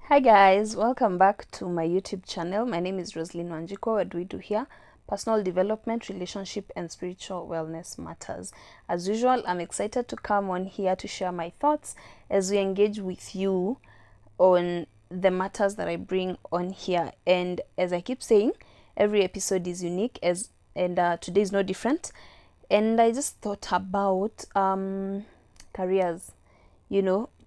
Hi guys, welcome back to my YouTube channel. My name is Roslyn Wanjiko. What do we do here? Personal development, relationship, and spiritual wellness matters. As usual, I'm excited to come on here to share my thoughts as we engage with you on the matters that I bring on here. And as I keep saying, every episode is unique, and today is no different. And I just thought about careers.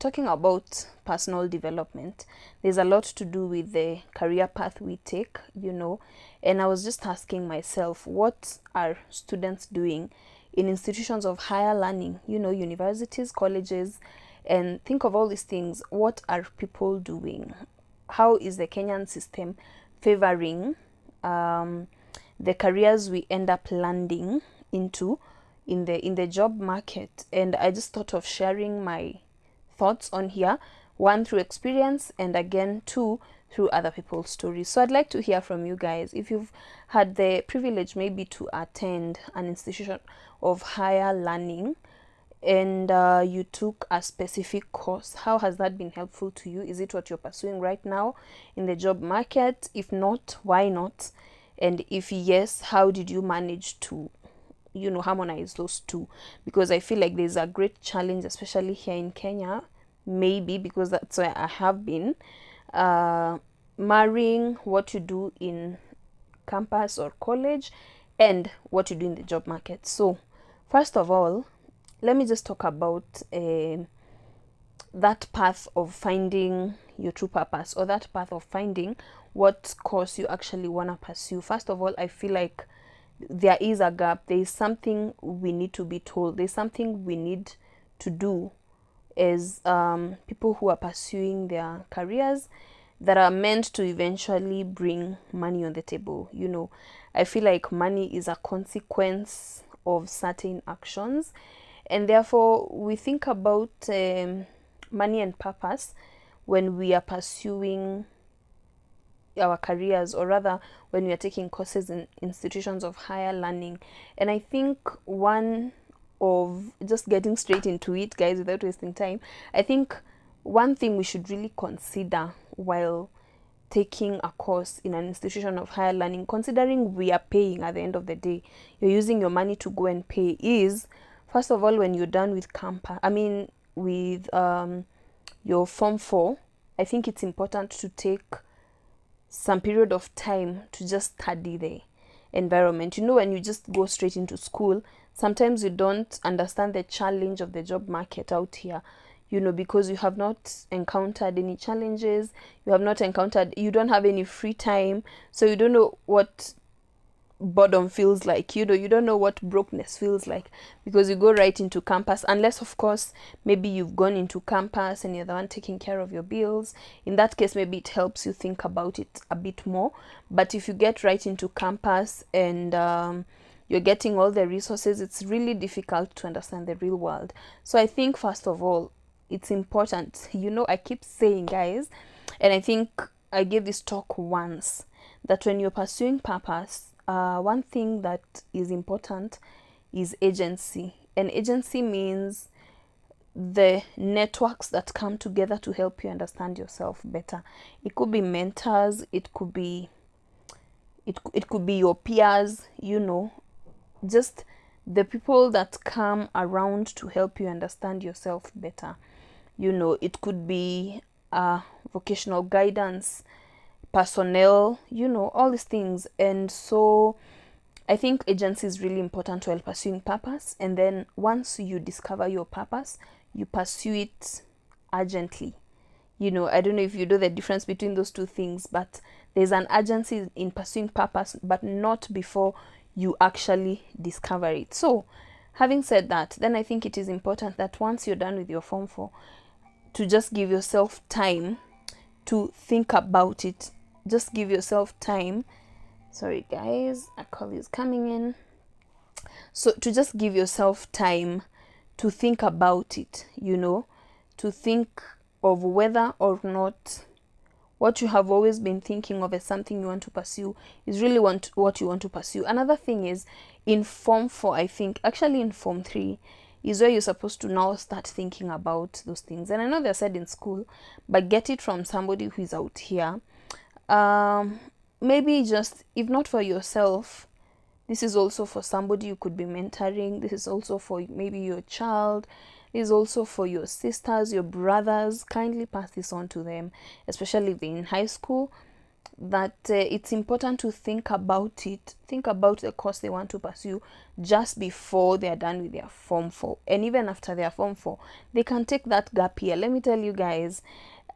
Talking about personal development, there's a lot to do with the career path we take, and I was just asking myself, what are students doing in institutions of higher learning, universities, colleges, and think of all these things. What are people doing? How is the Kenyan system favoring the careers we end up landing into in the job market? And I just thought of sharing my thoughts on here, one through experience, and again two through other people's stories. So I'd like to hear from you guys. If you've had the privilege maybe to attend an institution of higher learning and you took a specific course, how has that been helpful to you? Is it what you're pursuing right now in the job market? If not, why not? And if yes, how did you manage to harmonize those two? Because I feel like there's a great challenge, especially here in Kenya, maybe because that's where I have been, marrying what you do in campus or college and what you do in the job market. So first of all, let me just talk about that path of finding your true purpose, or that path of finding what course you actually want to pursue. First of all, I feel like there is a gap. There is something we need to be told. There's something we need to do as people who are pursuing their careers that are meant to eventually bring money on the table. I feel like money is a consequence of certain actions, and therefore we think about money and purpose when we are pursuing our careers, or rather when we are taking courses in institutions of higher learning. And I think one of, just getting straight into it, guys, without wasting time, I think one thing we should really consider while taking a course in an institution of higher learning, considering we are paying at the end of the day, you're using your money to go and pay, is first of all, when you're done with with your form 4, I think it's important to take some period of time to just study the environment. When you just go straight into school, sometimes you don't understand the challenge of the job market out here, because you have not encountered any challenges, you don't have any free time, so you don't know what boredom feels like. You don't know what brokenness feels like, because you go right into campus, unless of course maybe you've gone into campus and you're the one taking care of your bills. In that case, maybe it helps you think about it a bit more. But if you get right into campus and you're getting all the resources, it's really difficult to understand the real world. So I think first of all, it's important, I keep saying, guys, and I think I gave this talk once, that when you're pursuing purpose, one thing that is important is agency. And agency means the networks that come together to help you understand yourself better. It could be mentors, it could be your peers, just the people that come around to help you understand yourself better. It could be vocational guidance, personnel, all these things. And so I think agency is really important while pursuing purpose. And then once you discover your purpose, you pursue it urgently. I don't know if you know the difference between those two things, but there's an urgency in pursuing purpose, but not before you actually discover it. So having said that, then I think it is important that once you're done with your form 4, to just give yourself time to think about it. Just give yourself time. Sorry guys, a call is coming in. So to just give yourself time to think about it, to think of whether or not what you have always been thinking of as something you want to pursue is really what you want to pursue. Another thing is, in form 4, I think, actually in form 3, is where you're supposed to now start thinking about those things. And I know they're said in school, but get it from somebody who is out here. Maybe just, if not for yourself, this is also for somebody you could be mentoring. This is also for maybe your child. This is also for your sisters, your brothers. Kindly pass this on to them, especially if they're in high school, that it's important to think about it. Think about the course they want to pursue just before they're done with their Form 4. And even after their Form 4, they can take that gap year. Let me tell you guys,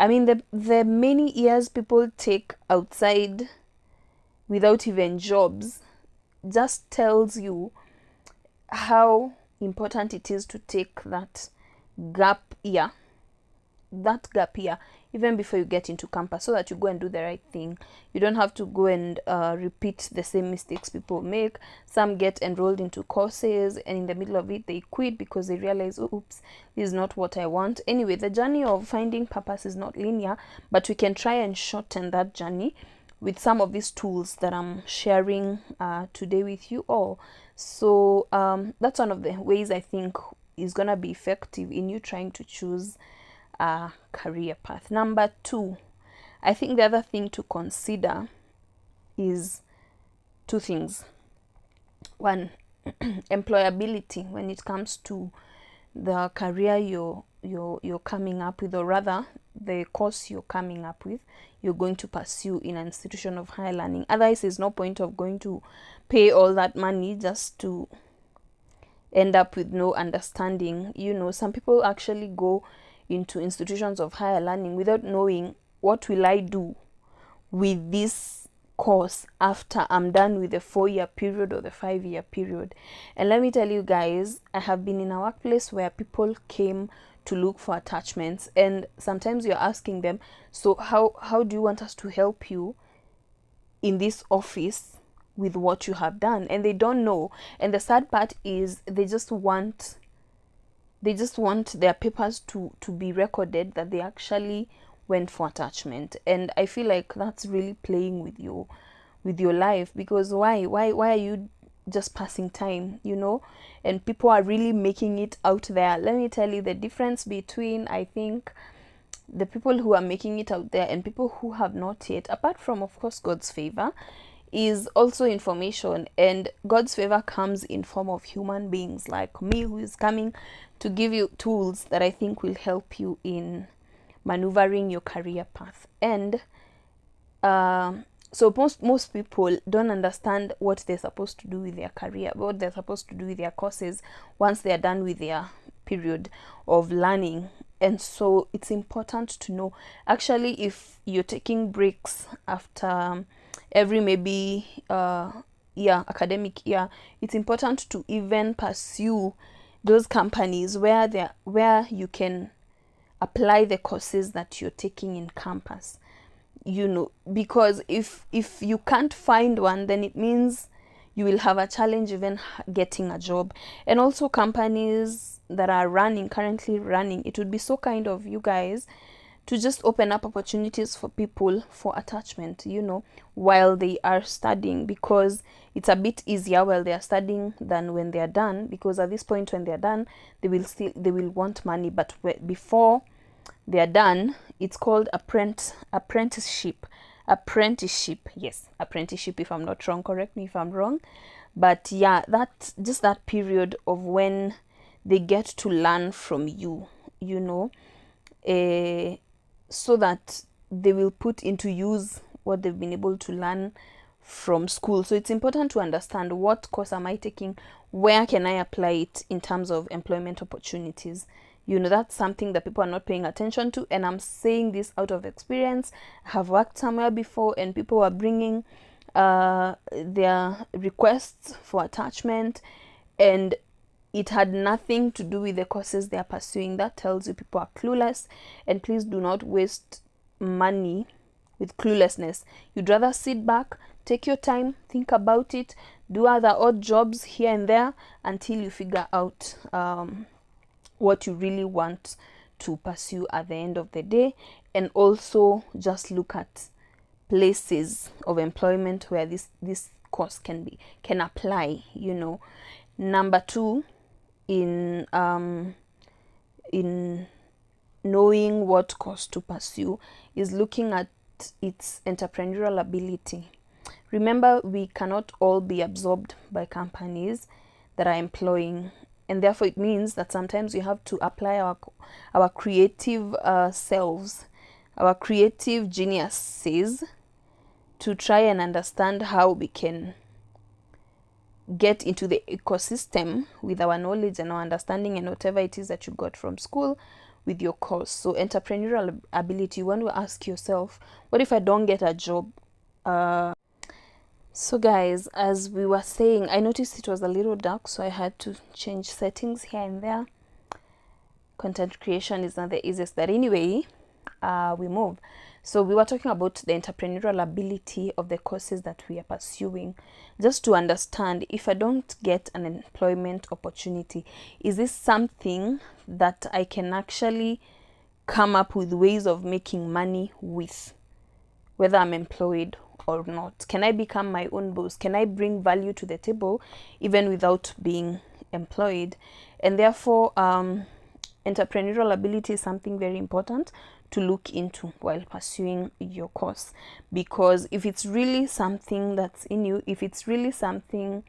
I mean, the many years people take outside without even jobs just tells you how important it is to take that gap year even before you get into campus, so that you go and do the right thing. You don't have to go and repeat the same mistakes people make. Some get enrolled into courses and in the middle of it they quit because they realize, oops, this is not what I want. Anyway, the journey of finding purpose is not linear, but we can try and shorten that journey with some of these tools that I'm sharing today with you all. So that's one of the ways I think is gonna be effective in you trying to choose a career path. Number 2, I think the other thing to consider is 2 things. One, employability when it comes to the career you're coming up with, or rather the course you're coming up with, you're going to pursue in an institution of higher learning. Otherwise, there's no point of going to pay all that money just to end up with no understanding. You know, some people actually go into institutions of higher learning without knowing, what will I do with this course after I'm done with the 4-year period or the 5-year period. And let me tell you guys, I have been in a workplace where people came to look for attachments, and sometimes you're asking them, so how do you want us to help you in this office with what you have done? And they don't know. And the sad part is they just want their papers to be recorded that they actually went for attachment. And I feel like that's really playing with your life, because why are you just passing time, you know? And people are really making it out there. Let me tell you the difference between, I think, the people who are making it out there and people who have not yet, apart from of course God's favor, is also information. And God's favor comes in form of human beings like me, who is coming to give you tools that I think will help you in maneuvering your career path. And so most people don't understand what they're supposed to do with their career, what they're supposed to do with their courses once they're done with their period of learning. And so it's important to know, actually, if you're taking breaks after every maybe academic year, it's important to even pursue those companies where you can apply the courses that you're taking in campus, you know, because if you can't find one, then it means you will have a challenge even getting a job. And also companies that are currently running, it would be so kind of you guys to just open up opportunities for people for attachment, you know, while they are studying, because it's a bit easier while they are studying than when they are done, because at this point when they are done, they will want money. But before they are done, it's called apprenticeship, yes, apprenticeship, if I'm not wrong, correct me if I'm wrong. But yeah, that's just that period of when they get to learn from you, you know, so that they will put into use what they've been able to learn from school. So it's important to understand, what course am I taking, where can I apply it in terms of employment opportunities. You know, that's something that people are not paying attention to, and I'm saying this out of experience. I have worked somewhere before and people were bringing their requests for attachment, and it had nothing to do with the courses they are pursuing. That tells you people are clueless, and please do not waste money with cluelessness. You'd rather sit back, take your time, think about it, do other odd jobs here and there until you figure out what you really want to pursue at the end of the day. And also just look at places of employment where this course can apply, you know. Number 2, in knowing what course to pursue is looking at its entrepreneurial ability. Remember, we cannot all be absorbed by companies that are employing, and therefore it means that sometimes we have to apply our creative selves, our creative geniuses, to try and understand how we can get into the ecosystem with our knowledge and our understanding and whatever it is that you got from school with your course. So entrepreneurial ability, you want to ask yourself, what if I don't get a job? So guys, as we were saying, I noticed it was a little dark, so I had to change settings here and there. Content creation is not the easiest, but anyway, we move. So we were talking about the entrepreneurial ability of the courses that we are pursuing, just to understand, if I don't get an employment opportunity, is this something that I can actually come up with ways of making money with, whether I'm employed or not? Can I become my own boss? Can I bring value to the table even without being employed? And therefore, entrepreneurial ability is something very important to look into while pursuing your course, because if it's really something that's in you, if it's really something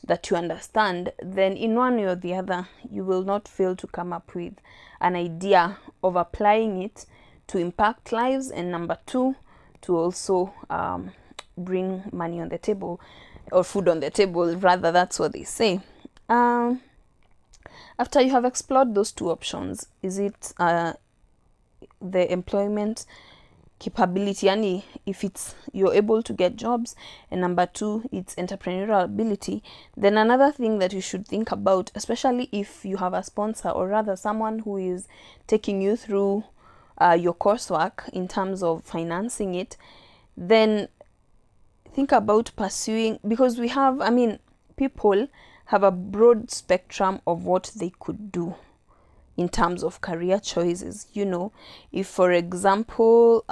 that you understand, then in one way or the other you will not fail to come up with an idea of applying it to impact lives, and number two, to also bring money on the table, or food on the table rather, that's what they say. After you have explored those two options, is it the employment capability, yani if it's you're able to get jobs, and number two, it's entrepreneurial ability, then another thing that you should think about, especially if you have a sponsor, or rather someone who is taking you through your coursework in terms of financing it, then think about pursuing, because we have, people have a broad spectrum of what they could do in terms of career choices. If for example,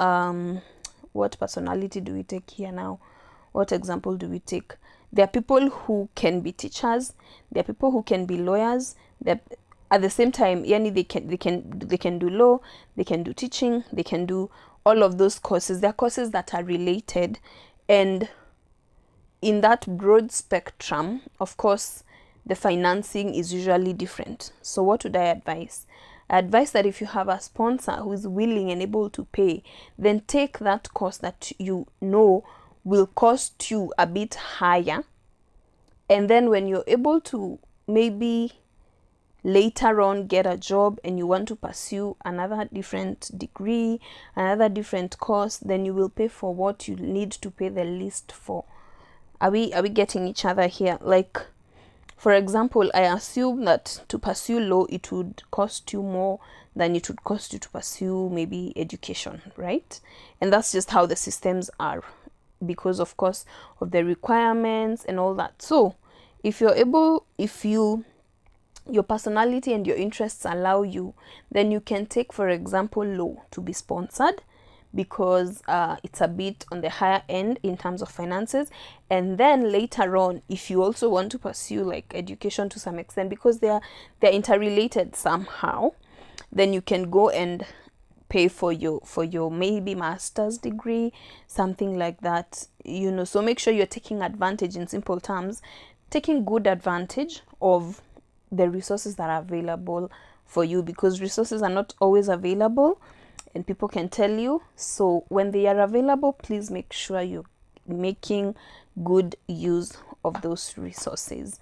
what personality do we take here now? What example do we take? There are people who can be teachers, there are people who can be lawyers, at the same time, yani they can do law, they can do teaching, they can do all of those courses. There are courses that are related, and in that broad spectrum, of course, the financing is usually different. So what would I advise? I advise that if you have a sponsor who is willing and able to pay, then take that course that you know will cost you a bit higher, and then when you're able to maybe later on get a job and you want to pursue another different degree, another different course, then you will pay for what you need to pay the least for. Are we getting each other here? Like, for example, I assume that to pursue law, it would cost you more than it would cost you to pursue maybe education, right? And that's just how the systems are, because of course of the requirements and all that. So if you're able, your personality and your interests allow you, then you can take, for example, law to be sponsored, because it's a bit on the higher end in terms of finances. And then later on, if you also want to pursue like education to some extent, because they're interrelated somehow, then you can go and pay for your maybe master's degree, something like that. So make sure you're taking advantage, in simple terms, taking good advantage of the resources that are available for you, because resources are not always available and people can tell you. So when they are available, please make sure you're making good use of those resources.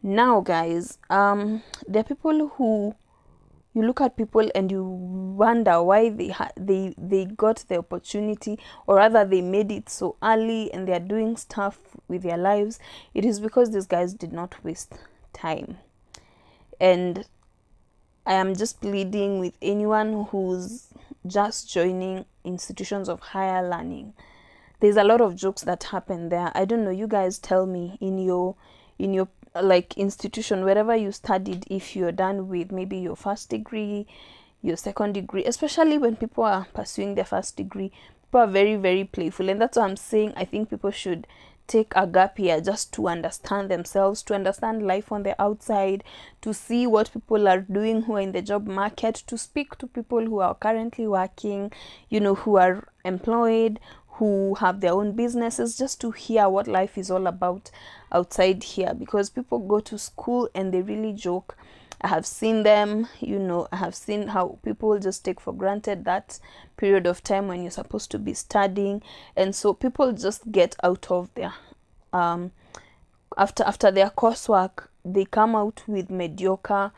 Now guys, there are people who, you look at people and you wonder why they got the opportunity, or rather they made it so early and they are doing stuff with their lives. It is because these guys did not waste time. And I am just pleading with anyone who's just joining institutions of higher learning. There's a lot of jokes that happen there. I don't know, you guys tell me, in your like institution, wherever you studied, if you're done with maybe your first degree, your second degree, especially when people are pursuing their first degree, people are very, very playful. And that's what I'm saying. I think people should take a gap year just to understand themselves, to understand life on the outside, to see what people are doing who are in the job market, to speak to people who are currently working, you know, who are employed, who have their own businesses, just to hear what life is all about outside here. Because people go to school and they really joke. I have seen them, you know, I have seen how people just take for granted that period of time when you're supposed to be studying. And so people just get out of their after their coursework, they come out with mediocre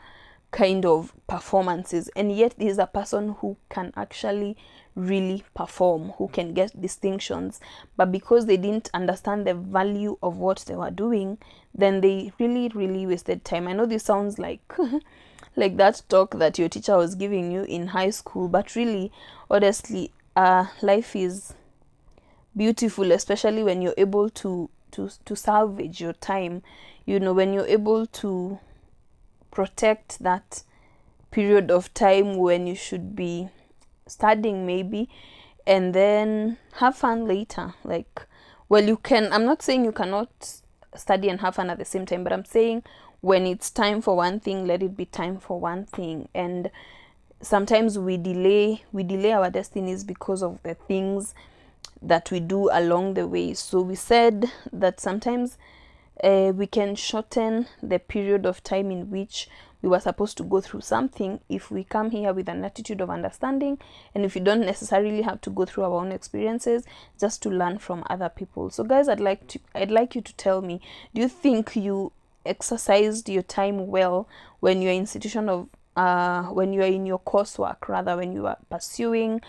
kind of performances, and yet there is a person who can actually really perform, who can get distinctions, but because they didn't understand the value of what they were doing, then they really wasted time. I know this sounds like like that talk that your teacher was giving you in high school, but really, honestly, life is beautiful, especially when you're able to salvage your time, you know, when you're able to protect that period of time when you should be studying maybe, and then have fun later. Like, well, you can, I'm not saying you cannot study and have fun at the same time, but I'm saying when it's time for one thing, let it be time for one thing. And sometimes we delay our destinies because of the things that we do along the way. So we said that sometimes we can shorten the period of time in which we were supposed to go through something if we come here with an attitude of understanding, and if you don't necessarily have to go through our own experiences, just to learn from other people. So guys, I'd like you to tell me, do you think you exercised your time well when you're in institution of when you're in your coursework, rather, when you are pursuing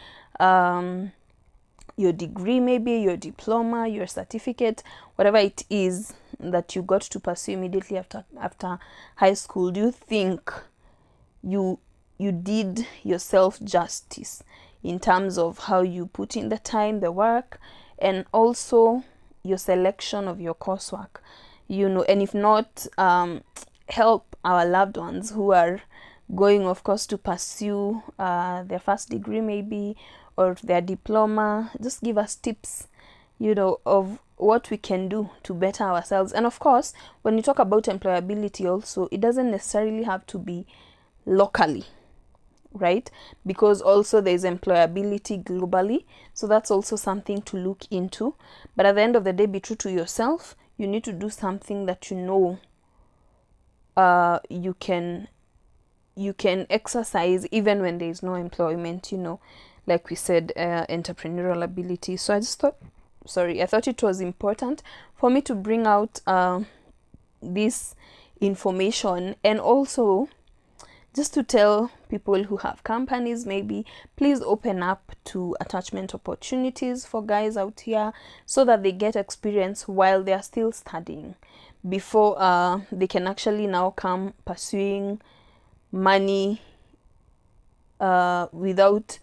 your degree, maybe your diploma, your certificate, whatever it is that you got to pursue immediately after high school? Do you think you did yourself justice in terms of how you put in the time, the work, and also your selection of your coursework, you know? And if not, help our loved ones who are going, of course, to pursue their first degree maybe, or their diploma. Just give us tips, you know, of what we can do to better ourselves. And of course, when you talk about employability also, it doesn't necessarily have to be locally, right? Because also there's employability globally, so that's also something to look into. But at the end of the day, be true to yourself. You need to do something that you know you can exercise even when there is no employment, you know, like we said, entrepreneurial ability. So I thought it was important for me to bring out this information, and also just to tell people who have companies, maybe, please open up to attachment opportunities for guys out here, so that they get experience while they are still studying, before they can actually now come pursuing money without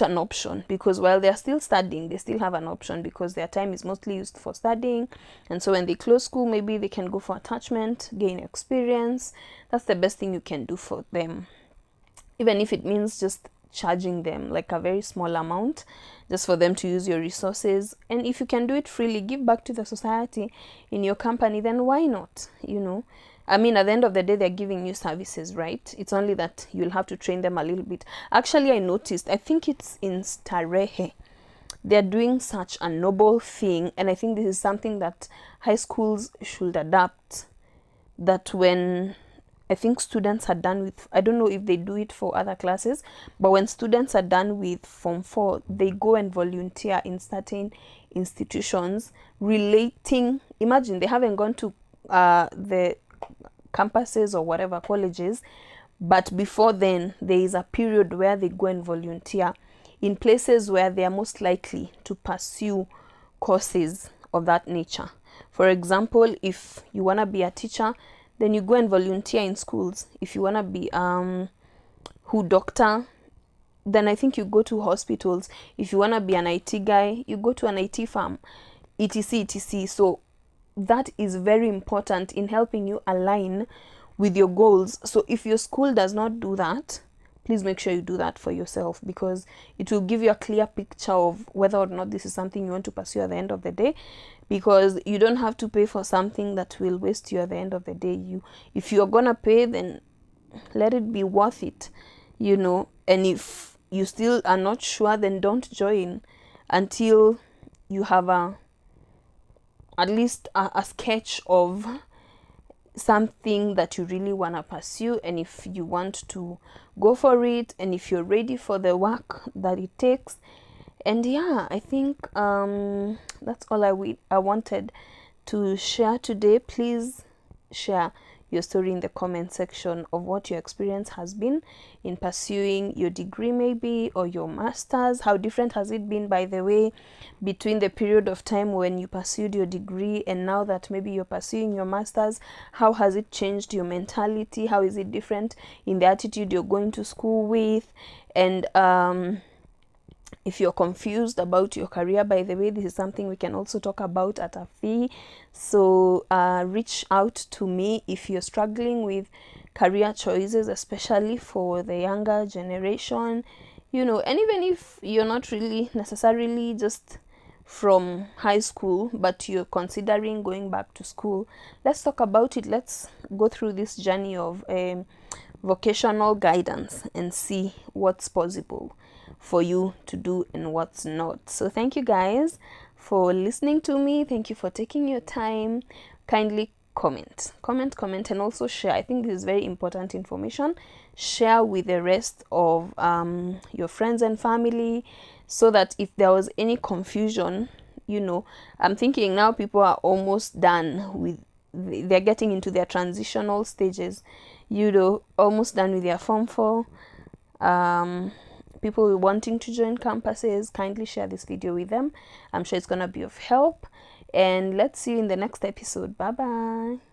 an option. Because while they are still studying, they still have an option, because their time is mostly used for studying. And so when they close school, maybe they can go for attachment, gain experience. That's the best thing you can do for them, even if it means just charging them like a very small amount just for them to use your resources. And if you can do it freely, give back to the society in your company, then why not? You know, I mean, at the end of the day, they're giving you services, right? It's only that you'll have to train them a little bit. Actually, I noticed, I think it's in Starehe, they're doing such a noble thing, and I think this is something that high schools should adapt. That when, I think, students are done with, I don't know if they do it for other classes, but when students are done with Form 4, they go and volunteer in certain institutions relating, imagine they haven't gone to the campuses or whatever, colleges, but before then there is a period where they go and volunteer in places where they are most likely to pursue courses of that nature. For example, if you want to be a teacher, then you go and volunteer in schools. If you want to be doctor, then I think you go to hospitals. If you want to be an IT guy, you go to an IT firm, etc. So that is very important in helping you align with your goals. So if your school does not do that, please make sure you do that for yourself, because it will give you a clear picture of whether or not this is something you want to pursue at the end of the day. Because you don't have to pay for something that will waste you at the end of the day. If you're gonna pay, then let it be worth it, and if you still are not sure, then don't join until you have at least a sketch of something that you really want to pursue, and if you want to go for it, and if you're ready for the work that it takes. And yeah, I think that's all I wanted to share today. Please share your story in the comment section of what your experience has been in pursuing your degree, maybe, or your master's. How different has it been, by the way, between the period of time when you pursued your degree and now that maybe you're pursuing your master's? How has it changed your mentality? How is it different in the attitude you're going to school with? And if you're confused about your career, by the way, this is something we can also talk about at a fee. So reach out to me if you're struggling with career choices, especially for the younger generation, and even if you're not really necessarily just from high school, but you're considering going back to school, let's talk about it. Let's go through this journey of vocational guidance and see what's possible for you to do and what's not. So thank you guys for listening to me. Thank you for taking your time. Kindly comment, and also share. I think this is very important information. Share with the rest of your friends and family, so that if there was any confusion, I'm thinking now people are almost done with, they're getting into their transitional stages, almost done with their Form 4. People wanting to join campuses, kindly share this video with them. I'm sure it's gonna be of help, and let's see you in the next episode. Bye bye.